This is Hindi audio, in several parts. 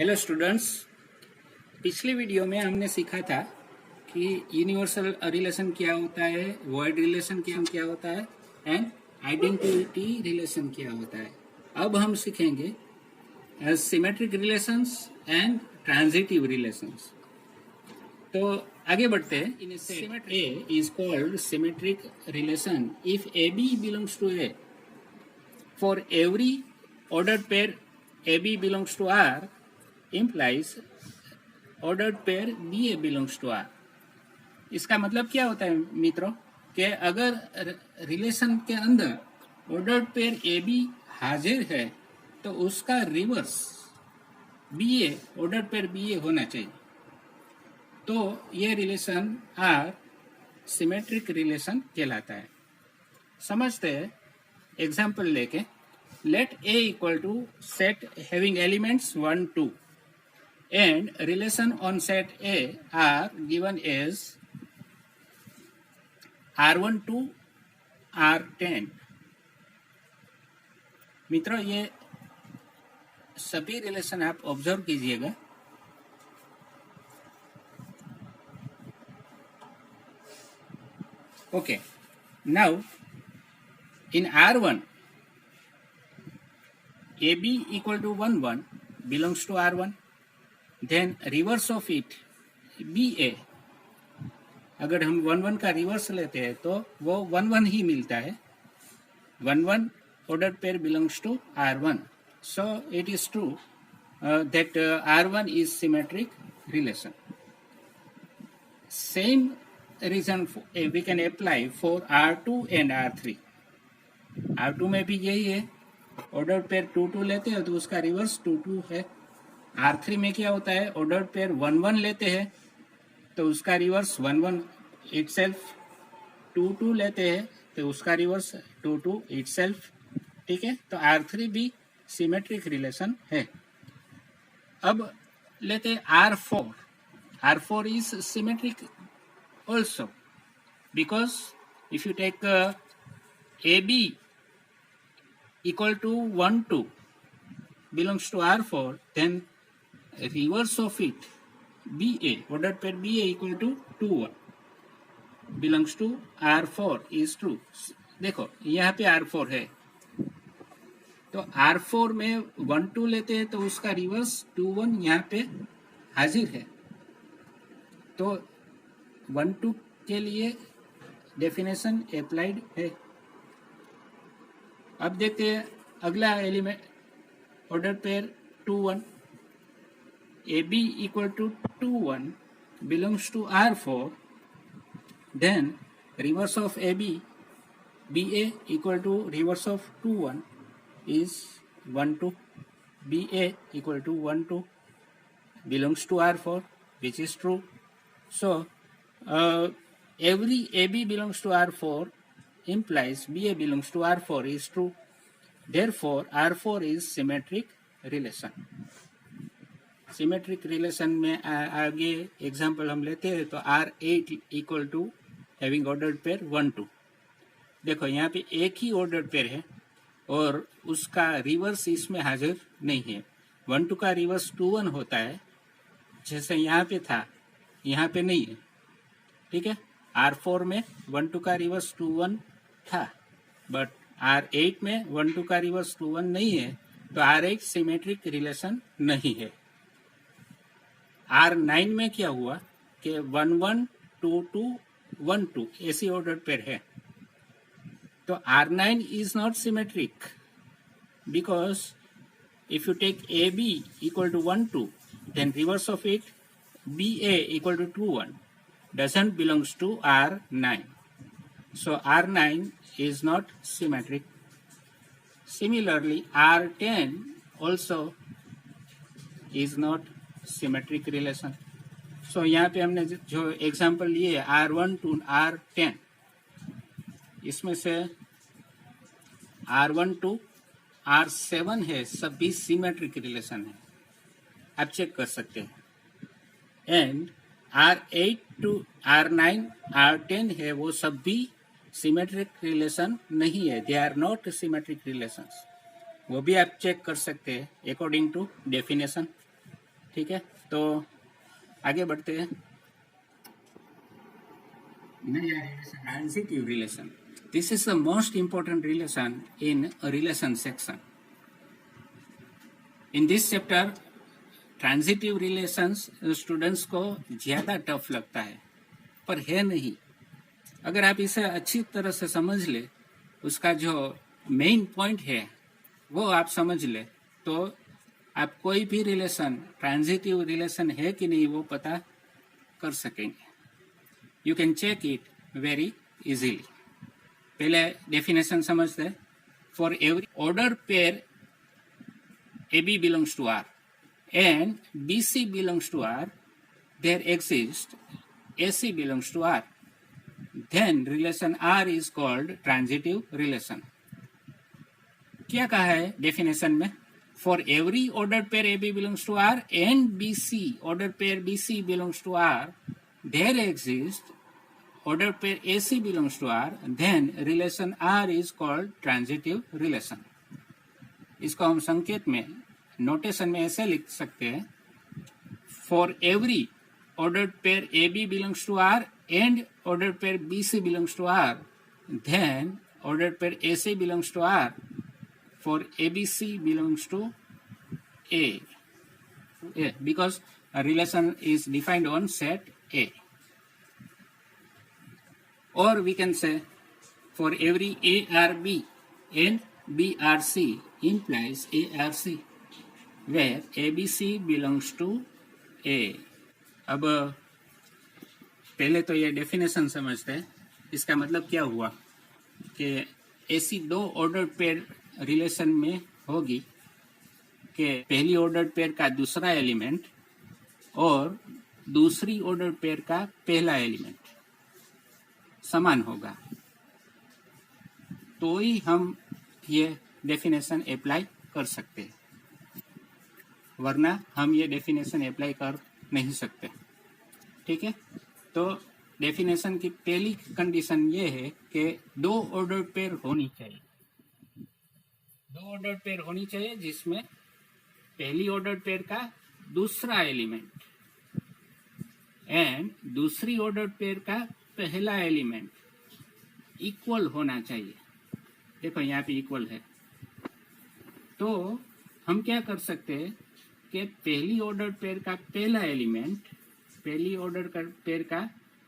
हेलो स्टूडेंट्स, पिछली वीडियो में हमने सीखा था कि यूनिवर्सल रिलेशन क्या होता है, वर्ड रिलेशन क्या होता है एंड आइडेंटिटी रिलेशन क्या होता है। अब हम सीखेंगे symmetric relations and transitive relations. तो आगे बढ़ते हैं। In set A is called symmetric relation if A B belongs to A. For every ordered pair AB belongs to R implies ordered pair BA belongs to R। इसका मतलब क्या होता है मित्रों कि अगर रिलेशन के अंदर ऑर्डर्ड पेयर AB हाजिर है तो उसका reverse BA ordered pair BA होना चाहिए। तो ये रिलेशन R सिमेट्रिक रिलेशन कहलाता है। समझते हैं एग्जाम्पल लेके। Let A equal to set having elements 1, 2 and relation on set A are given as R1 to R10। मित्रों, ये सभी रिलेशन आप ऑब्जर्व कीजिएगा। Okay, now in R1 AB equal to 1, 1 belongs to R1. Then reverse of it BA, अगर हम 1, 1 का रिवर्स लेते हैं तो वो 1, 1 ही मिलता है। 1, 1 ordered pair belongs to R1. So it is true that R1 is symmetric relation. Same reason we can apply for R2 and R3. R2 में भी यही है, ऑर्डर पेयर 2, 2 लेते हैं तो उसका रिवर्स 2, 2 है। R3 में क्या होता है, ऑर्डर पेयर 1, 1 लेते हैं तो उसका रिवर्स 1, 1 इटसेल्फ। 2, 2 लेते हैं तो उसका रिवर्स 2, 2 इटसेल्फ। ठीक है, तो R3 भी सिमेट्रिक रिलेशन है। अब लेते हैं R4। R4 is symmetric also because if you take AB equal to 1, 2 belongs to R4, then reverse of it BA, ordered pair BA equal to 2, 1 belongs to R4 is true। देखो यहाँ पे R4 है तो R4 में 1, 2 लेते हैं तो उसका रिवर्स 2, 1 यहाँ पे हाजिर है। तो 1, 2 के लिए डेफिनेशन अप्लाइड है। अब देखते हैं अगला element, order pair 2, 1 AB equal to 2, 1 belongs to R4, then reverse of AB BA equal to reverse of 2, 1 is 1, 2। BA equal to 1, 2 belongs to R4, which is true। So every AB belongs to R4 implies BA belongs to R4 is true। Therefore R4 is symmetric relation। Symmetric relation में आगे एग्जांपल हम लेते हैं तो R8 equal to having ordered pair 1, 2। देखो यहाँ पे एक ही ऑर्डर्ड पेयर है और उसका रिवर्स इसमें हाजिर नहीं है। 1, 2 का रिवर्स 2, 1 होता है, जैसे यहाँ पे था, यहाँ पे नहीं है। ठीक है, R4 में 1, 2 का रिवर्स 2, 1 था, बट R8 में 1, 2 का रिवर्स 2, 1 नहीं है, तो R8 सिमेट्रिक रिलेशन नहीं है। R9 में क्या हुआ कि 1, 1 2, 2 1, 2 ऐसी ऑर्डर पेयर है, तो R9 is not symmetric because if you take AB equal to 1, 2 then reverse of it BA equal to 2, 1 doesn't belongs to R9। So R9 is not symmetric। Similarly, R10 also is not symmetric relation। So यहाँ पे हमने जो एग्जाम्पल लिए R1 to R10, इसमें से R1 to R7 है, सभी सिमेट्रिक रिलेशन है, आप चेक कर सकते हैं। And R8 to R9 R10 है, वो सभी सिमेट्रिक रिलेशन नहीं है, they are not symmetric relations. वो भी आप चेक कर सकते हैं अकॉर्डिंग टू डेफिनेशन। ठीक है, तो आगे बढ़ते हैं। Transitive relation. This is the most important relation in a relation section. In this chapter, transitive relations students को ज्यादा टफ लगता है, पर है नहीं। अगर आप इसे अच्छी तरह से समझ ले, उसका जो मेन पॉइंट है वो आप समझ ले, तो आप कोई भी रिलेशन ट्रांजिटिव रिलेशन है कि नहीं वो पता कर सकेंगे। You can check it very easily. पहले डेफिनेशन समझते हैं। For every order pair AB belongs to R and BC belongs to R, there exists AC belongs to R. Then relation R is called transitive relation. क्या कहा है डेफिनेशन में? For every ordered pair AB belongs to R and BC, ordered pair BC belongs to R, there exists ordered pair AC belongs to R, then relation R is called transitive relation. इसको हम संकेत में नोटेशन में ऐसे लिख सकते हैं। For every ordered pair AB belongs to R and ordered pair BC belongs to R, then ordered pair AC belongs to R, for ABC belongs to A, because relation is defined on set A. और we can say for every ARB and BRC implies ARC, where ABC belongs to A. अब पहले तो ये डेफिनेशन समझते हैं। इसका मतलब क्या हुआ कि ऐसी दो ऑर्डर पेयर रिलेशन में होगी कि पहली ऑर्डर पेयर का दूसरा एलिमेंट और दूसरी ऑर्डर पेयर का पहला एलिमेंट समान होगा, तो ही हम ये डेफिनेशन अप्लाई कर सकते हैं, वरना हम ये डेफिनेशन अप्लाई कर नहीं सकते। ठीक है, तो डेफिनेशन की पहली कंडीशन ये है कि दो ऑर्डर पेयर होनी चाहिए। दो ऑर्डर पेयर होनी चाहिए जिसमें पहली ऑर्डर पेयर का दूसरा एलिमेंट एंड दूसरी ऑर्डर पेयर का पहला एलिमेंट इक्वल होना चाहिए। देखो यहाँ पे इक्वल है, तो हम क्या कर सकते हैं कि पहली ऑर्डर पेयर का पहला एलिमेंट, पहली ऑर्डर पेयर का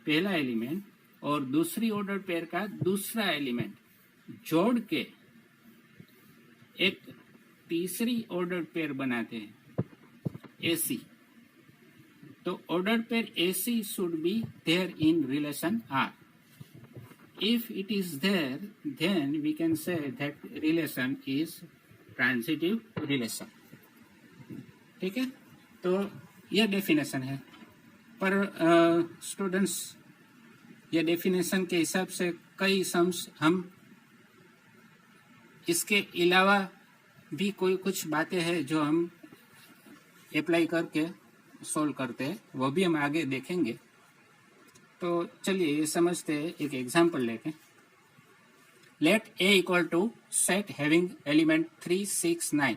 पहला एलिमेंट और दूसरी ऑर्डर पेयर का दूसरा एलिमेंट जोड़ के एक तीसरी ऑर्डर पेयर बनाते हैं AC। तो order pair AC should be there in relation R. If it is there, then we can say that relation is transitive relation. ठीक है, तो यह डेफिनेशन है। पर स्टूडेंट्स ये डेफिनेशन के हिसाब से कई सम्स हम इसके अलावा भी कोई कुछ बातें हैं जो हम अप्लाई करके सॉल्व करते हैं, वो भी हम आगे देखेंगे। तो चलिए ये समझते हैं एक एग्जांपल लेके। Let A equal to set having element 3, 6, 9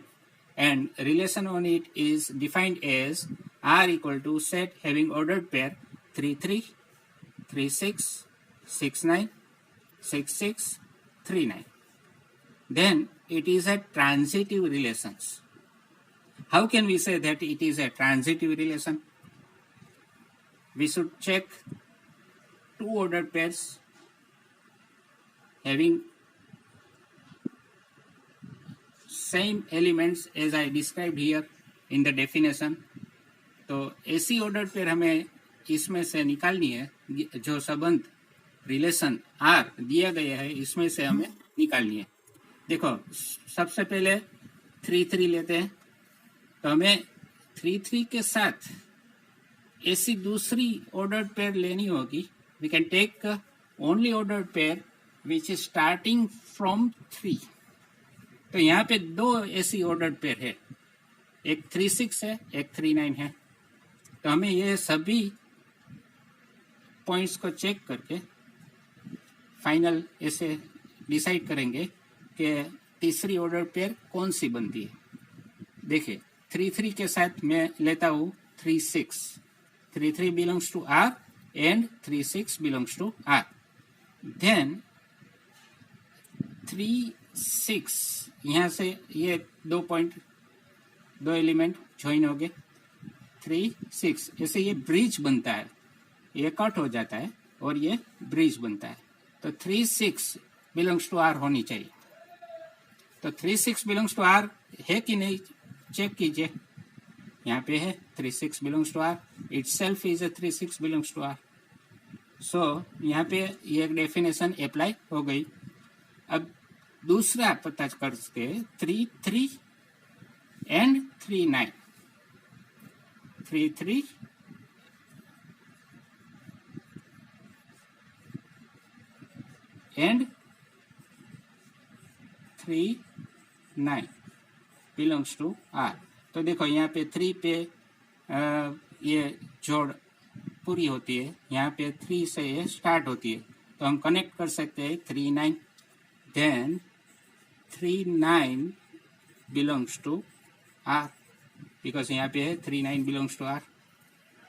and relation on it is defined as R equal to set having ordered pair 3, 3, 3, 6, 6, 9, 6, 6, 3, 9. Then it is a transitive relations. How can we say that it is a transitive relation? We should check two ordered pairs having same elements as I described here in the definition. तो ऐसी ऑर्डर पेयर हमें इसमें से निकालनी है, जो संबंध रिलेशन R दिया गया है इसमें से हमें निकालनी है। देखो सबसे पहले 3, 3 लेते हैं, तो हमें 3, 3 के साथ ऐसी दूसरी ऑर्डर पेयर लेनी होगी। We can take only ordered pair which is starting from 3. तो यहाँ पे दो ऐसी ऑर्डर्ड पेयर है, एक 3, 6 है, एक 3, 9 है। तो हमें ये सभी पॉइंट्स को चेक करके फाइनल ऐसे डिसाइड करेंगे कि तीसरी ऑर्डर पेयर कौन सी बनती है। देखिए 3 के साथ मैं लेता हूँ 3 6, 3 belongs to R and 3 6 belongs to R. Then 3 6 यहाँ से ये 2 एलिमेंट ज्वाइन हो गए, 3 6 ऐसे ये ब्रिज बनता है, ये कट हो जाता है और ये ब्रिज बनता है. तो 3 6 बिलोंग्स टू R होनी चाहिए. तो 3 6 बिलोंग्स टू R है कि नहीं चेक कीजिए. यहाँ पे है 3 6 belongs to R. Itself is 3 6 belongs to R. So यहाँ पे ये डेफिनेशन अप्लाई हो गई. अब दूसरा पता करते 3 3 and 3 9, 3 3 and 3 9 belongs to R. तो देखो यहाँ पे 3 पे ये जोड़ पूरी होती है, यहाँ पे 3 से ये स्टार्ट होती है, तो हम कनेक्ट कर सकते हैं 3 9. Then 3 9 belongs to R because यहाँ पे है 3 9 बिलोंग्स टू R.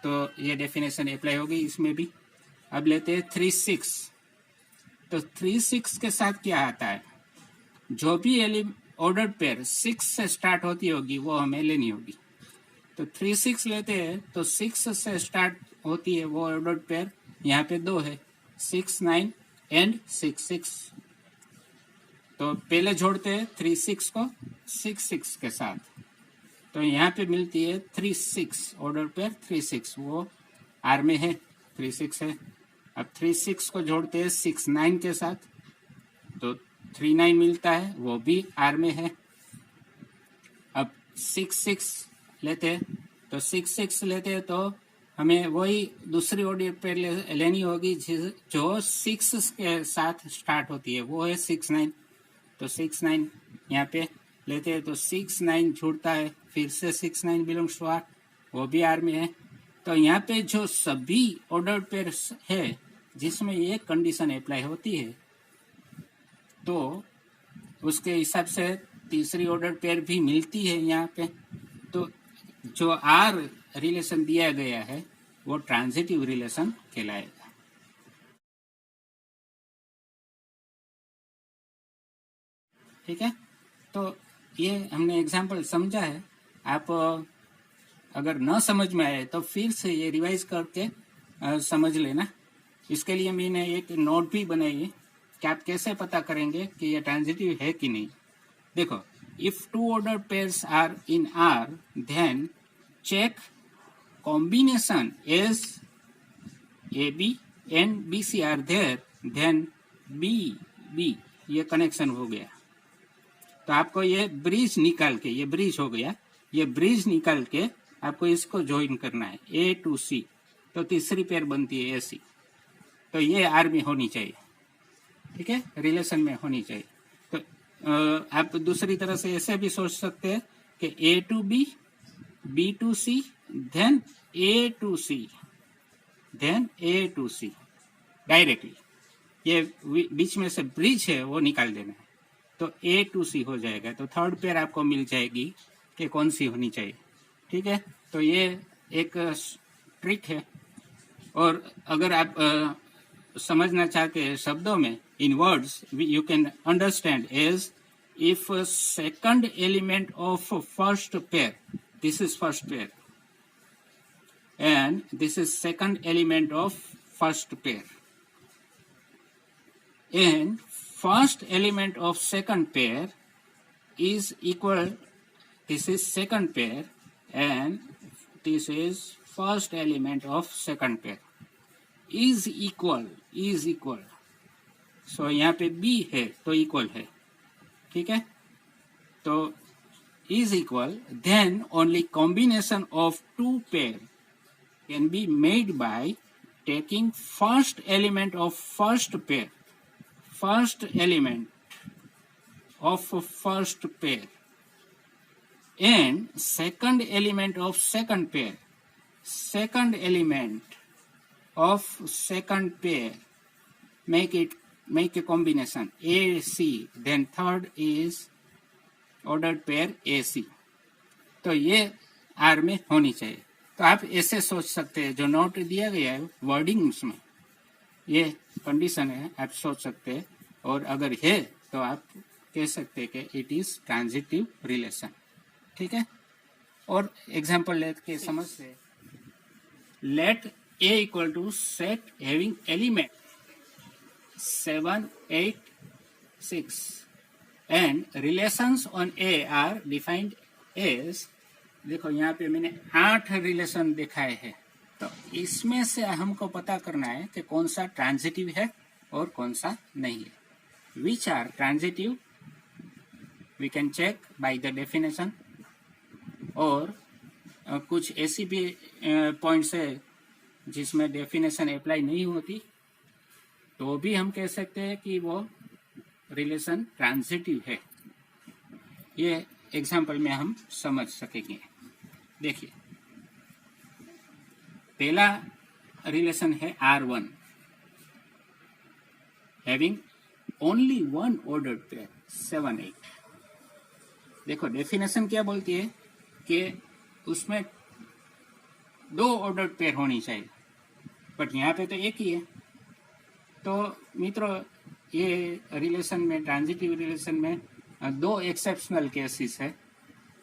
तो ये डेफिनेशन अप्लाई होगी इसमें भी. अब लेते हैं 3 6. तो 3 6 के साथ क्या आता है, जो भी ऑर्डर्ड पेयर 6 से स्टार्ट होती होगी वो हमें लेनी होगी. तो 3 6 लेते हैं तो 6 से स्टार्ट होती है वो ऑर्डर्ड पेयर, यहाँ पे 2 है, 6 9 एंड 6 6. तो पहले जोड़ते हैं 3 6 को 6 6 के साथ, तो यहाँ पे मिलती है 3 6 ऑर्डर पेयर 3 6, वो R में है, 3 6 है. अब 3 6 को जोड़ते हैं 6 9 के साथ, तो 3 9 मिलता है, वो भी R में है. अब 6 6 लेते हैं, तो 6 6 लेते हैं तो हमें वही दूसरी ऑर्डर पेयर लेनी होगी जो 6 के साथ स्टार्ट होती है, वो है 6 9. तो 6 9 यहाँ पे लेते हैं तो 6 9 जुड़ता है, फिर से 6 9 बिलोंग्स टू R, वो भी R में है. तो यहाँ पे जो सभी ऑर्डर पेयर है जिसमें ये कंडीशन अप्लाई होती है, तो उसके हिसाब से तीसरी ऑर्डर पेयर भी मिलती है यहाँ पे. तो जो R रिलेशन दिया गया है वो ट्रांजिटिव रिलेशन कहलाएगा. ठीक है, तो ये हमने एग्जाम्पल समझा है. आप अगर न समझ में आए तो फिर से ये रिवाइज करके समझ लेना. इसके लिए मैंने एक नोट भी बनाई है कि आप कैसे पता करेंगे कि ये ट्रांजिटिव है कि नहीं. देखो, if 2 order pairs are in R, then check combination as AB and BC are there, then B ये कनेक्शन हो गया. तो आपको ये ब्रिज निकाल के, ये ब्रिज हो गया, ये ब्रिज निकाल के आपको इसको ज्वाइन करना है A to C, तो तीसरी पेयर बनती है AC. तो ये R में होनी चाहिए. ठीक है, रिलेशन में होनी चाहिए. तो आप दूसरी तरह से ऐसे भी सोच सकते हैं कि A to B, B to C, then A to C, then A to C directly. ये बीच में से ब्रिज है वो निकाल देना है, तो A to C हो जाएगा. तो थर्ड पेयर आपको मिल जाएगी कि कौन सी होनी चाहिए. ठीक है, तो ये एक ट्रिक है. और अगर आप समझना चाहते हैं शब्दों में, in words you can understand as if second element of first pair, this is first pair and this is second element of first pair, and first element of second pair is equal, this is second pair and this is first element of second pair, is equal. so यहाँ पे B है तो equal है. ठीक है, तो is equal, then only combination of two pair can be made by taking first element of first pair, first element of first pair, and second element of second pair, second element of second pair, make a combination AC, then third is ordered pair AC. तो ये आर में होनी चाहिए। तो आप ऐसे सोच सकते हैं, जो नोट दिया गया है वर्डिंग उसमें ये कंडीशन है, आप सोच सकते हैं, और अगर है तो आप कह सकते हैं कि इट इज ट्रांजिटिव रिलेशन। ठीक है, और एग्जांपल लेके समझते, let A equal to set having element 7, 8, 6 and relations on A are defined as, देखो यहाँ पे मैंने 8 रिलेशन दिखाए हैं, तो इसमें से हमको पता करना है कि कौन सा ट्रांजिटिव है और कौन सा नहीं है। Which are transitive we can check by the definition, और कुछ ऐसी भी पॉइंट्स है जिसमें डेफिनेशन अप्लाई नहीं होती, तो भी हम कह सकते हैं कि वो रिलेशन ट्रांजिटिव है। ये एग्जाम्पल में हम समझ सकेंगे। देखिए, पहला रिलेशन है R1 having only one ordered pair 7, 8। देखो डेफिनेशन क्या बोलती है कि उसमें 2 ऑर्डर्ड पेयर होनी चाहिए, बट यहाँ पे तो एक ही है। तो मित्रों, ये रिलेशन में, ट्रांजिटिव रिलेशन में 2 एक्सेप्शनल केसेस है।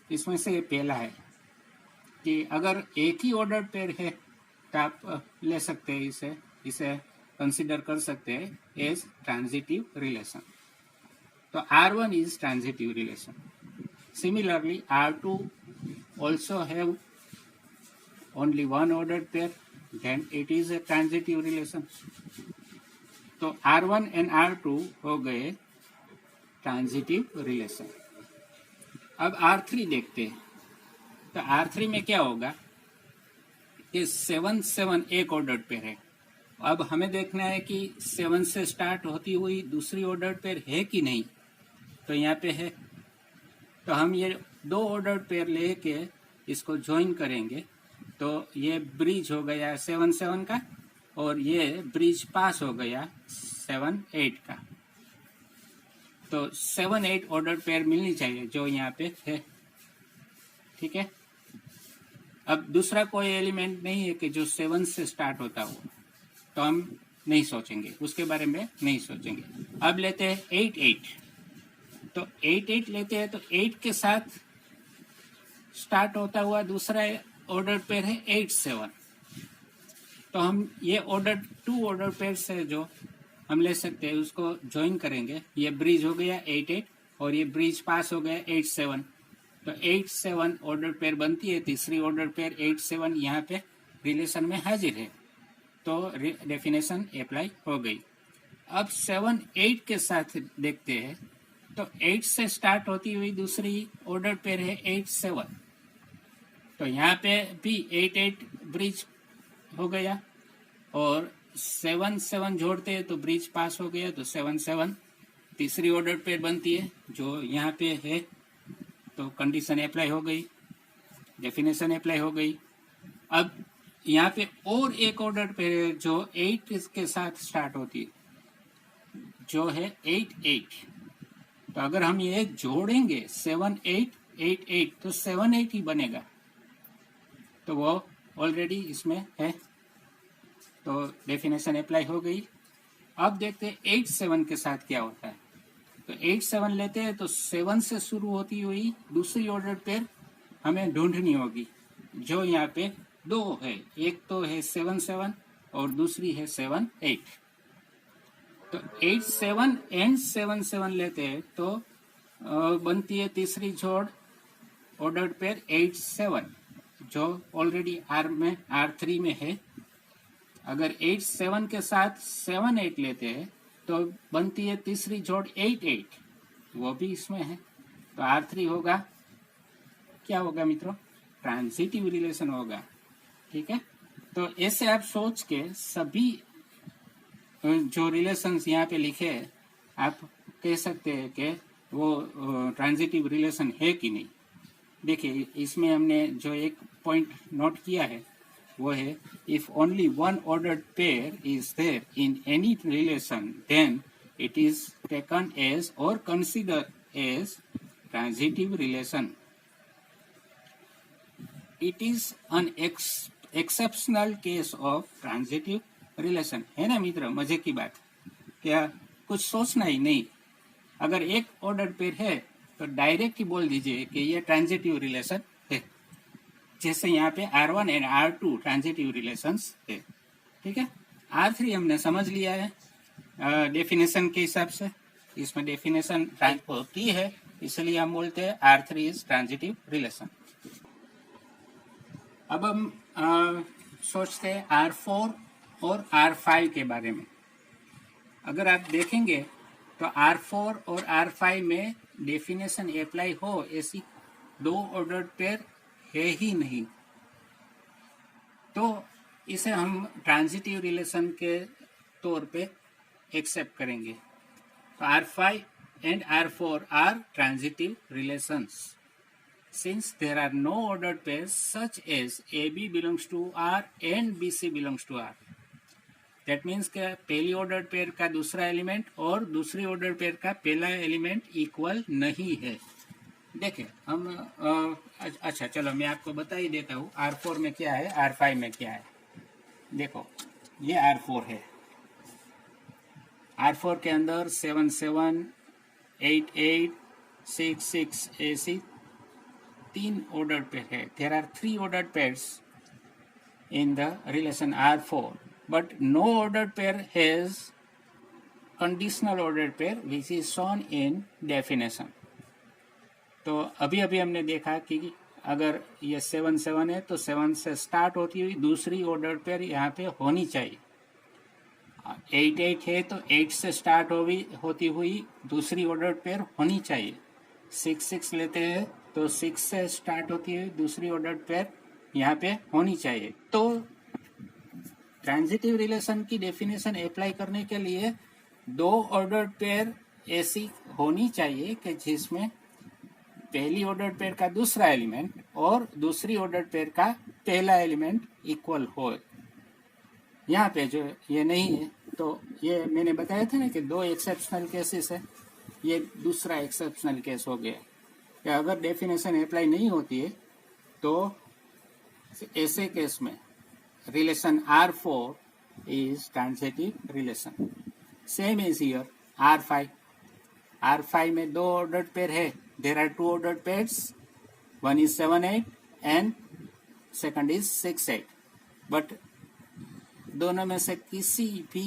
इसमें से पहला है कि अगर एक ही ऑर्डर्ड पेयर है तो आप ले सकते हैं, इसे कंसीडर कर सकते हैं एज ट्रांजिटिव रिलेशन। तो R1 is transitive relation. Similarly R2 also have only one ordered pair, then it is a transitive relation. तो R1 and R2 हो गए ट्रांजिटिव रिलेशन। अब R3 देखते हैं। तो R3 में क्या होगा कि 7, 7 एक ऑर्डर्ड पेयर है। अब हमें देखना है कि 7 से स्टार्ट होती हुई दूसरी ऑर्डर्ड पेयर है कि नहीं। तो यहाँ पे है, तो हम ये 2 ऑर्डर्ड पेयर लेके इसको ज्वाइन करेंगे, तो ये ब्रिज हो गया 7, 7 का, और ये ब्रिज पास हो गया 7, 8 का। तो 7, 8 ऑर्डर्ड पेयर मिलनी चाहिए जो यहाँ पे है। ठीक है, अब दूसरा कोई एलिमेंट नहीं है कि जो 7 से स्टार्ट होता हो, तो हम नहीं सोचेंगे, उसके बारे में नहीं सोचेंगे। अब लेते हैं 8, 8। तो 8, 8 लेते हैं, तो 8 के साथ स्टार्ट होता हुआ दूसरा ऑर्डर पेयर है 8, 7। तो हम ये 2 ऑर्डर पेयर से जो हम ले सकते हैं उसको ज्वाइन करेंगे। ये ब्रिज हो गया 8, 8, और ये ब्रिज पास हो गया 8, 7। तो 8, 7 ऑर्डर पेयर बनती है। तीसरी ऑर्डर पेयर 8, 7 यहाँ पे रिलेशन में हाजिर है, तो डेफिनेशन अप्लाई हो गई। अब 7, 8 के साथ देखते हैं, तो 8 से स्टार्ट होती हुई दूसरी ऑर्डर पेयर है 8, 7। तो यहाँ पे भी 8, 8 ब्रिज हो गया, और 7, 7 जोड़ते हैं तो ब्रिज पास हो गया, तो 7, 7 तीसरी ऑर्डर पेयर बनती है जो यहाँ पे है। तो कंडीशन अप्लाई हो गई, डेफिनेशन अप्लाई हो गई। अब यहाँ पे और एक ऑर्डर पेयर जो 8 के साथ स्टार्ट होती है, जो है 8, 8। तो अगर हम ये जोड़ेंगे 7, 8, 8, 8, तो 7, 8 ही बनेगा। तो वो ऑलरेडी इसमें है, तो डेफिनेशन अप्लाई हो गई। अब देखते हैं 8, 7 के साथ क्या होता है। तो 8, 7 लेते हैं, तो 7 से शुरू होती हुई दूसरी ऑर्डर पेयर हमें ढूंढनी होगी, जो यहाँ पे 2 है। एक तो है 7, 7 और दूसरी है 7, 8। तो 8, 7 एंड 7, 7 लेते हैं, तो बनती है तीसरी जोड़ ऑर्डर पेयर 8, 7, जो ऑलरेडी R3 में है। अगर 8, 7 के साथ 7, 8 लेते हैं, तो बनती है तीसरी जोड़ 8, 8, वो भी इसमें है। तो R3 होगा, क्या होगा मित्रों, ट्रांजिटिव रिलेशन होगा। ठीक है, तो ऐसे आप सोच के सभी जो रिलेशंस यहाँ पे लिखे हैं, आप कह सकते हैं कि वो ट्रांजिटिव रिलेशन है कि नहीं। देखिए, इसमें हमने जो एक पॉइंट नोट किया है वो है, if only one ordered pair is there in any relation, then it is taken as or consider as transitive relation. It is an exceptional case of transitive relation. है ना मित्र, मजे की बात, क्या कुछ सोचना ही नहीं। अगर एक ऑर्डर पेयर है तो डायरेक्ट ही बोल दीजिए कि ये ट्रांजिटिव रिलेशन है, जैसे यहाँ पे R1 and R2 transitive relations है। ठीक है, R3 हमने समझ लिया है डेफिनेशन के हिसाब से, इसमें डेफिनेशन होती है, इसलिए हम बोलते हैं R3 इज ट्रांजिटिव रिलेशन। अब हम सोचते हैं R4 और R5 के बारे में। अगर आप देखेंगे तो R4 और R5 में डेफिनेशन अप्लाई हो ऐसी दो ऑर्डर्ड पेयर है ही नहीं, तो इसे हम ट्रांजिटिव रिलेशन के तौर पे एक्सेप्ट करेंगे। तो R5 and R4 are transitive relations since there are no ordered pairs such as AB belongs to R and BC belongs to R. That means कि पहली ऑर्डर पेयर का दूसरा एलिमेंट और दूसरी ऑर्डर पेयर का पहला एलिमेंट इक्वल नहीं है। देखिए हम अच्छा चलो मैं आपको बता ही देता हूँ R4 में क्या है, R5 में क्या है। देखो ये R4 है, R4 के अंदर 7 7 8 8 6 6 ऐसी तीन ऑर्डर्ड पेयर है। There are 3 ordered pairs in the relation R4, but no ordered pair has conditional ordered pair which is shown in definition. तो अभी अभी हमने देखा कि अगर ये 7 7 है तो 7 से स्टार्ट होती हुई दूसरी ऑर्डर्ड पेयर यहाँ पे होनी चाहिए। 8 8 है तो 8 से स्टार्ट होती हुई दूसरी ऑर्डर्ड पेयर होनी चाहिए। 6 6 लेते हैं तो 6 से स्टार्ट होती हुई दूसरी ऑर्डर्ड पेयर यहाँ पे होनी चाहिए। तो ट्रांजिटिव रिलेशन की डेफिनेशन अप्लाई करने के लिए दो ऑर्डर्ड पेयर ऐसी होनी चाहिए कि जिसमें पहली ऑर्डर्ड पेयर का दूसरा एलिमेंट और दूसरी ऑर्डर्ड पेयर का पहला एलिमेंट इक्वल हो। यहाँ पे जो ये नहीं है, तो ये मैंने बताया था ना कि दो एक्सेप्शनल केसेस है, ये दूसरा एक्सेप्शनल केस हो गया कि अगर डेफिनेशन अप्लाई नहीं होती है तो ऐसे केस में relation R4 is transitive relation. Same is here R5। R5 में दो ऑर्डर्ड पेयर है, there are 2 ordered pairs, one is 7 8 and second is 6 8, but दोनों में से किसी भी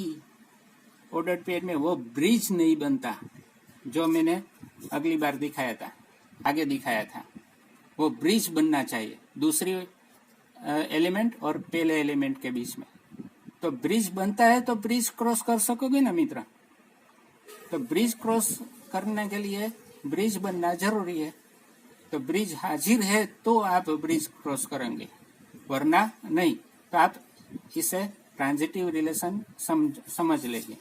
ऑर्डर्ड पेयर में वो ब्रिज नहीं बनता जो मैंने अगली बार दिखाया था, आगे दिखाया था। वो ब्रिज बनना चाहिए दूसरी एलिमेंट और पहले एलिमेंट के बीच में। तो ब्रिज बनता है तो ब्रिज क्रॉस कर सकोगे ना मित्र। तो ब्रिज क्रॉस करने के लिए ब्रिज बनना जरूरी है। तो ब्रिज हाजिर है तो आप ब्रिज क्रॉस करेंगे, वरना नहीं। तो आप इसे ट्रांजिटिव रिलेशन समझ लेंगे।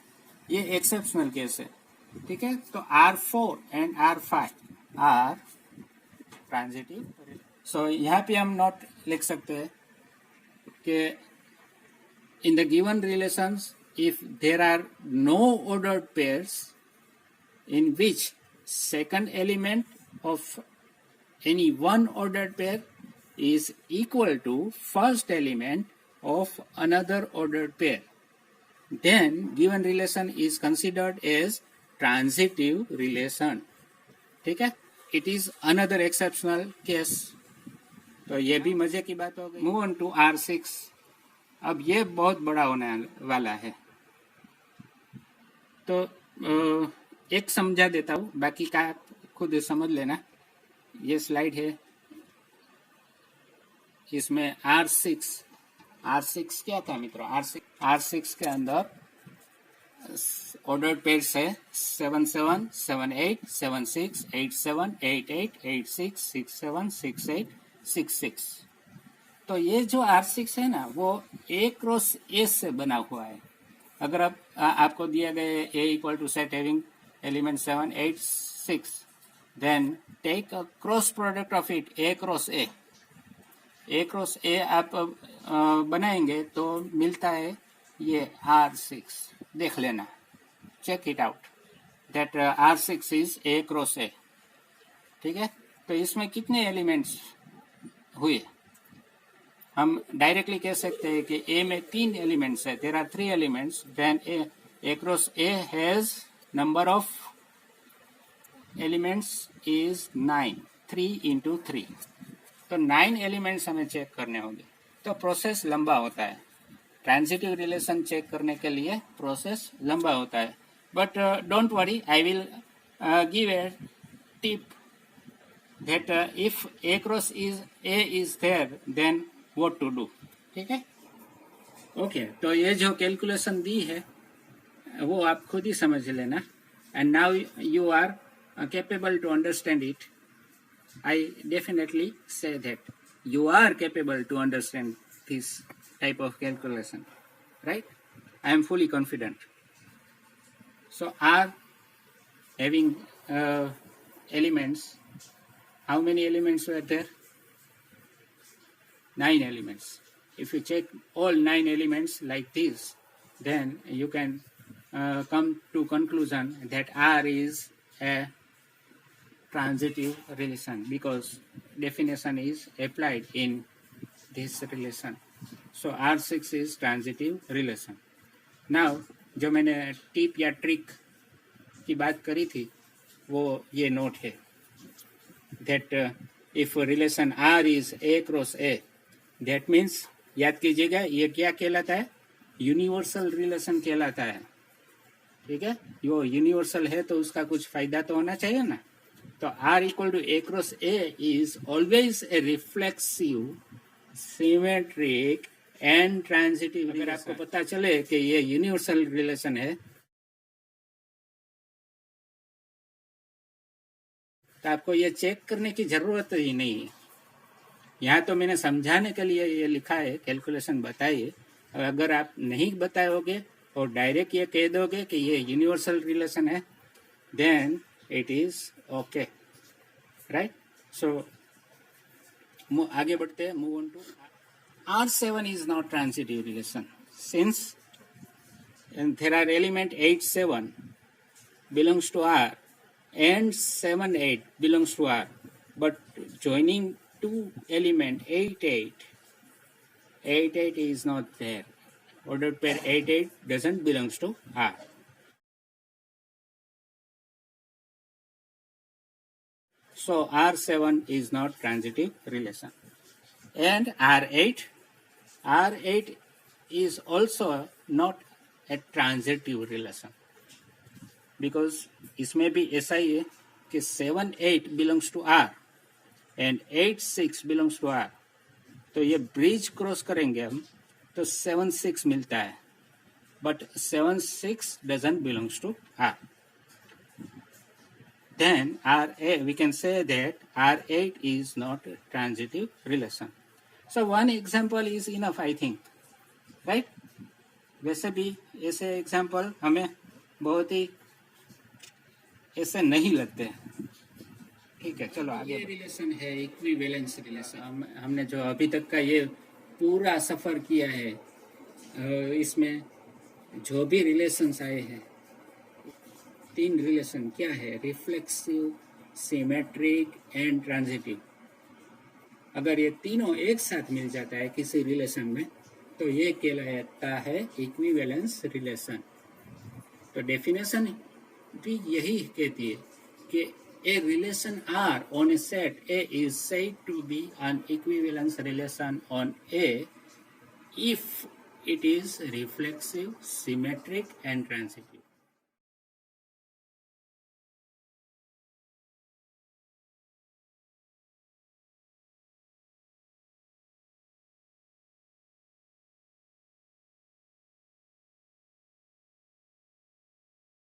ये एक्सेप्शनल केस है, ठीक है। तो R4 and R5 are transitive. सो यहाँ पे हम नोट लिख सकते हैं कि in the given relations if there are no ordered pairs in which second element of any one ordered pair is equal to first element of another ordered pair, then given relation is considered as transitive relation. ठीक है, it is another exceptional case. तो ये भी मजे की बात हो गई। Move on to R6। अब ये बहुत बड़ा होने वाला है, तो एक समझा देता हूँ, बाकी का आप खुद समझ लेना। ये स्लाइड है, इसमें R6 क्या था मित्रों? R6 के अंदर ऑर्डर्ड पेयर्स है 7 7 7 8 7 6 8 7 8 8 8 6 6 7 6 8 6 6। तो ये जो R6 है ना, वो A क्रॉस A से बना हुआ है। अगर आपको दिया गया A equal to set having element 7 8 6, then take a cross product of it A cross A। A cross A आप बनाएंगे तो मिलता है ये R6। देख लेना, check it out that R6 is A cross A। ठीक है, तो इसमें कितने एलिमेंट्स हुए? हम डायरेक्टली कह सकते हैं कि ए में 3 एलिमेंट्स है, there are 3 elements, then A cross A has number of elements is 9, 3 into 3, तो 9 एलिमेंट्स हमें चेक करने होंगे। तो प्रोसेस लंबा होता है, ट्रांजिटिव रिलेशन चेक करने के लिए प्रोसेस लंबा होता है। But don't worry, I will give a tip that if A cross A is there, then what to do, ठीक है। ओके, तो ये जो कैलकुलेशन दी है वो आप खुद ही समझ लेना, and now you are capable to understand it. I definitely say that you are capable to understand this type of calculation, right? I am fully confident. So R having elements, how many elements were there? 9 elements. If you check all 9 elements like this, then you can come to conclusion that R is a transitive relation because definition is applied in this relation. So R6 is transitive relation. Now जो मैंने टिप या ट्रिक की बात करी थी वो ये नोट है, that if relation R is A cross A, that means याद कीजिएगा ये क्या कहलाता है, यूनिवर्सल रिलेशन कहलाता है, ठीक है। जो यूनिवर्सल है तो उसका कुछ फायदा तो होना चाहिए ना। तो R equal to A cross A is always a reflexive, symmetric and transitive. अगर आपको पता चले कि ये यूनिवर्सल रिलेशन है तो आपको ये चेक करने की जरूरत ही नहीं है। यहाँ तो मैंने समझाने के लिए ये लिखा है, कैलकुलेशन बताइए। अगर आप नहीं बताओगे और डायरेक्ट ये कह दोगे कि ये यूनिवर्सल रिलेशन है, then it is okay, right. So आगे बढ़ते हैं, move on to R7 is not transitive relation since there are element 8, 7 belongs to R and 7, 8 belongs to R, but joining two element 8, 8 is not there. Ordered pair 8, 8 doesn't belongs to R. So R7 is not transitive relation. And R8 is also not a transitive relation because इसमें भी ऐसा ही है कि 7, 8 belongs to R and 8, 6 belongs to R. तो ये ब्रिज क्रॉस करेंगे हम तो 7, 6 मिलता है, but 7, 6 doesn't belongs to R. Then we can say that R8 is not a transitive relation. So one example is enough, I think, right? वैसे भी ऐसे एग्जाम्पल हमें बहुत ही ऐसे नहीं लगते हैं, ठीक है। चलो आगे। ये रिलेशन है इक्विवेलेंस रिलेशन। हमने जो अभी तक का ये पूरा सफर किया है, इसमें जो भी रिलेशंस आए हैं, 3 रिलेशन क्या है, रिफ्लेक्सिव, सिमेट्रिक एंड ट्रांजिटिव। अगर ये तीनों एक साथ मिल जाता है किसी रिलेशन में तो ये कहलाता है इक्विवेलेंस रिलेशन। तो डेफिनेशन भी यही कहती है कि a relation R on a set A is said to be an equivalence relation on A if it is reflexive, symmetric and transitive.